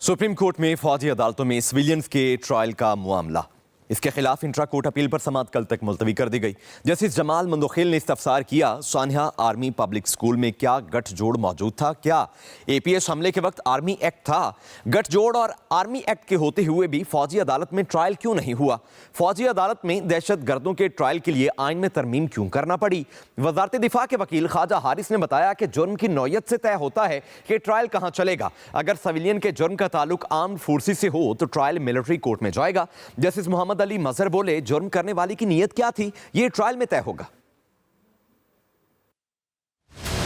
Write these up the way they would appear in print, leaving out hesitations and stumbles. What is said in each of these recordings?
Supreme court में फौजी अदालतों में सिविलियंस के ट्रायल का मामला, इसके खिलाफ इंट्रा कोर्ट अपील पर समाअत कल तक मुलतवी कर दी गई। जस्टिस जमाल मंदोखेल ने इस्तफसार किया, सान्हा आर्मी पब्लिक स्कूल में क्या गठजोड़ मौजूद था? क्या एपीएस हमले के वक्त आर्मी एक्ट था? गठजोड़ और आर्मी एक्ट के होते हुए भी फौजी अदालत में ट्रायल क्यों नहीं हुआ? फौजी अदालत में दहशत गर्दों के ट्रायल के लिए आइन में तरमीम क्यों करना पड़ी? वजारत दिफा के वकील ख्वाजा हारिस ने बताया कि जुर्म की नौयत से तय होता है कि ट्रायल कहाँ चलेगा। अगर सिविलियन के जुर्म का ताल्लुक आर्म्ड फोर्सेस से हो तो ट्रायल मिलिट्री कोर्ट में जाएगा। जस्टिस मोहम्मद अली मजहर बोले, जुर्म करने वाले की नीयत क्या थी ये ट्रायल में तय होगा।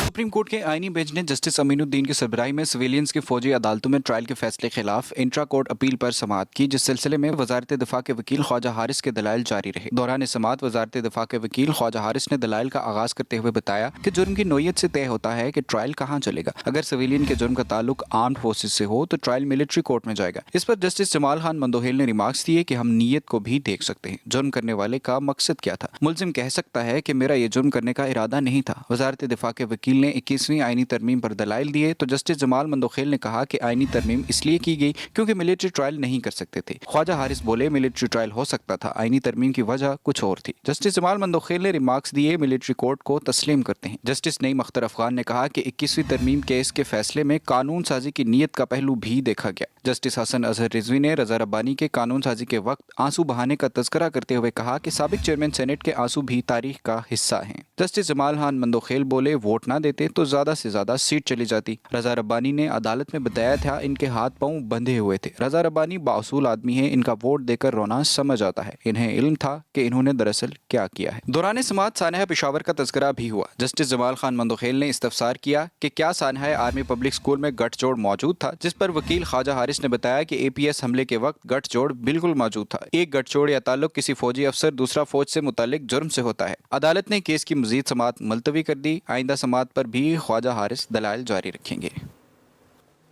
सुप्रीम कोर्ट के आईनी बेंच ने जस्टिस अमीनुद्दीन की सरबराही में सिविलियंस की फौजी अदालतों में ट्रायल के फैसले के खिलाफ इंट्रा कोर्ट अपील पर समाअत की, जिस सिलसिले में वजारत दिफा के वकील ख्वाजा हारिस के दलाइल जारी रहे। दौरान समाअत वजारत दिफा के वकील ख्वाजा हारिस ने दलाइल का आगाज करते हुए बताया कि जुर्म की नौयत से तय होता है कि ट्रायल कहाँ चलेगा। अगर सिविलियन के जुर्म का ताल्लुक आर्म्ड फोर्सेस से हो तो ट्रायल मिलिट्री कोर्ट में जाएगा। इस पर जस्टिस जमाल खान मंदोखेल ने रिमार्क्स दिए कि हम नीयत को भी देख सकते हैं, जुर्म करने वाले का मकसद क्या था। मुलजिम कह सकता है कि मेरा ये जुर्म करने का इरादा नहीं था। वजारत दिफा के वकील ने 21वीं आईनी तरमीम पर दलाइल दिए तो जस्टिस जमाल मंदोखेल ने कहा कि आईनी तरमीम इसलिए की गई क्योंकि मिलिट्री ट्रायल नहीं कर सकते थे। ख्वाजा हारिस बोले, मिलिट्री ट्रायल हो सकता था, आईनी तरमीम की वजह कुछ और थी। जस्टिस जमाल मंदोखेल ने रिमार्क्स दिए, मिलिट्री कोर्ट को तस्लीम करते हैं। जस्टिस नईम अख्तर अफगान ने कहा कि 21वीं तरमीम केस के फैसले में कानून साजी की नीयत का पहलू भी देखा गया। जस्टिस हसन अजहर रिजवी ने रजा रब्बानी के कानून साजी के वक्त आंसू बहाने का तज़किरा करते हुए कहा कि साबिक चेयरमैन सेनेट के आंसू भी तारीख का हिस्सा हैं। जस्टिस जमाल खान मंदोखेल बोले, वोट ना देते तो ज्यादा से ज्यादा सीट चली जाती। रजा रब्बानी ने अदालत में बताया था इनके हाथ पांव बंधे हुए थे। रजा रब्बानी बाउसूल आदमी है, इनका वोट देकर रोना समझ आता है। इन्हें इल्म था कि इन्होंने दरअसल क्या किया है। दौरान समाअत सानहा पेशावर का तज़किरा भी हुआ। जस्टिस जमाल खान मंदोखेल ने इस्तफसार किया कि क्या सानहा आर्मी पब्लिक स्कूल में गठजोड़ मौजूद था, जिस पर वकील ख्वाजा हारिस ने बताया कि एपीएस हमले के वक्त गठजोड़ बिल्कुल मौजूद था। एक गठजोड़ या ताल्लुक किसी फौजी अफसर दूसरा फौज से मुतालिक जुर्म से होता है। अदालत ने केस की मजीद समाअत मुलतवी कर दी। आइंदा समाअत पर भी ख्वाजा हारिस दलाइल जारी रखेंगे।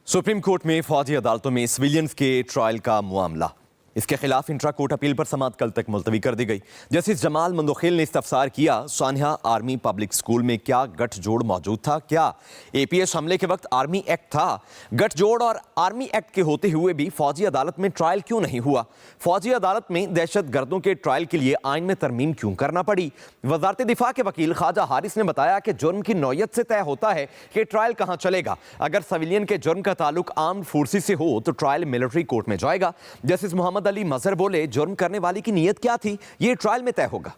सुप्रीम कोर्ट में फौजी अदालतों में सिविलियंस के ट्रायल का मामला, इसके खिलाफ इंट्रा कोर्ट अपील पर समाअत कल तक मुलतवी कर दी गई। जस्टिस जमाल मंदोखेल ने इस्तफसार किया, सान्हा आर्मी पब्लिक स्कूल में क्या गठजोड़ मौजूद था? क्या एपीएस हमले के वक्त आर्मी एक्ट था? गठजोड़ और आर्मी एक्ट के होते हुए भी फौजी अदालत में ट्रायल क्यों नहीं हुआ? फौजी अदालत में दहशत गर्दों के ट्रायल के लिए आइन में तरमीम क्यों करना पड़ी? वजारत दिफा के वकील ख्वाजा हारिस ने बताया कि जुर्म की नौयत से तय होता है कि ट्रायल कहाँ चलेगा। अगर सिविलियन के जुर्म का ताल्लुक आर्म्ड फोर्सेस से हो तो ट्रायल मिलिट्री कोर्ट में जाएगा। जस्टिस मोहम्मद अली मजहर बोले, जुर्म करने वाले की नीयत क्या थी ये ट्रायल में तय होगा।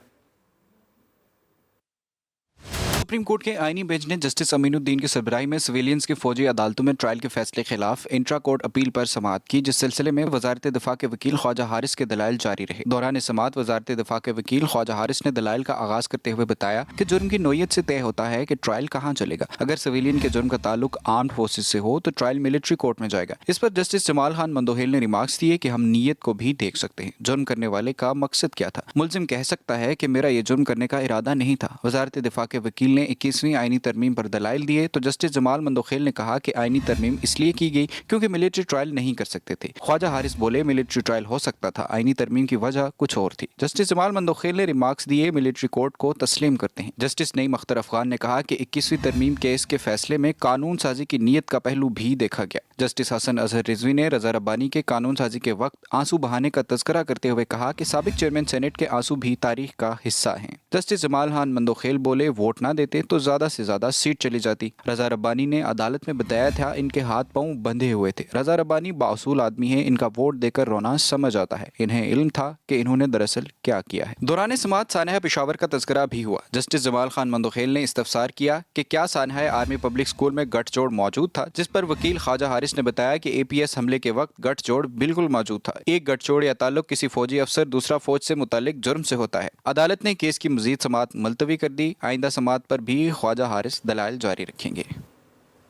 सुप्रीम कोर्ट के आईनी बेंच ने जस्टिस अमीनुद्दीन की सरबराही में सिविलियंस की फौजी अदालतों में ट्रायल के फैसले के खिलाफ इंट्रा कोर्ट अपील पर समाअत की, जिस सिलसिले में वजारत दिफा के वकील ख्वाजा हारिस के दलाइल जारी रहे। दौरान समाअत वजारत दिफा के वकील ख्वाजा हारिस ने दलाइल का आगाज करते हुए बताया कि जुर्म की नौयत से तय होता है कि ट्रायल कहाँ चलेगा। अगर सिविलियन के जुर्म का ताल्लुक आर्म्ड फोर्सेस से हो तो ट्रायल मिलिट्री कोर्ट में जाएगा। इस पर जस्टिस जमाल खान मंदोखेल ने रिमार्क्स दिए कि हम नीयत को भी देख सकते हैं, जुर्म करने वाले का मकसद क्या था। मुलजिम कह सकता है कि मेरा ये जुर्म करने का इरादा नहीं था। वजारत दिफा के वकील ने 21वीं आईनी तरमीम पर दलाइल दिए तो जस्टिस जमाल मंदोखेल ने कहा कि आईनी तरमीम इसलिए की गई क्योंकि मिलिट्री ट्रायल नहीं कर सकते थे। ख्वाजा हारिस बोले, मिलिट्री ट्रायल हो सकता था, आईनी तरमीम की वजह कुछ और थी। जस्टिस जमाल मंदोखेल ने रिमार्क्स दिए, मिलिट्री कोर्ट को तस्लीम करते हैं। जस्टिस नईम अख्तर अफगान ने कहा कि 21वीं तरमीम केस के फैसले में कानून साजी की नीयत का पहलू भी देखा गया। जस्टिस हसन अजहर रिजवी ने रजा रब्बानी के कानून साजी के वक्त आंसू बहाने का तज़किरा करते हुए कहा कि साबिक चेयरमैन सेनेट के आंसू भी तारीख का हिस्सा हैं। जस्टिस जमाल खान मंदोखेल बोले, वोट ना देते तो ज्यादा से ज्यादा सीट चली जाती। रजा रब्बानी ने अदालत में बताया था इनके हाथ पांव बंधे हुए थे। रजा रब्बानी बाउसूल आदमी है, इनका वोट देकर रोना समझ आता है। इन्हें इल्म था कि इन्होंने दरअसल क्या किया है। दौरान समाअत सानहा पेशावर का तज़किरा भी हुआ। जस्टिस जमाल खान मंदोखेल ने इस्तफसार किया कि क्या सानहा आर्मी पब्लिक स्कूल में गठजोड़ मौजूद था, जिस पर वकील ख्वाजा हारिस ने बताया कि एपीएस हमले के वक्त गठजोड़ बिल्कुल मौजूद था। एक गठजोड़ या ताल्लुक किसी फौजी अफसर दूसरा फौज से मुतालिक जुर्म से होता है। अदालत ने केस की मजीद समाअत मुलतवी कर दी। आइंदा समाअत पर भी ख्वाजा हारिस दलाइल जारी रखेंगे।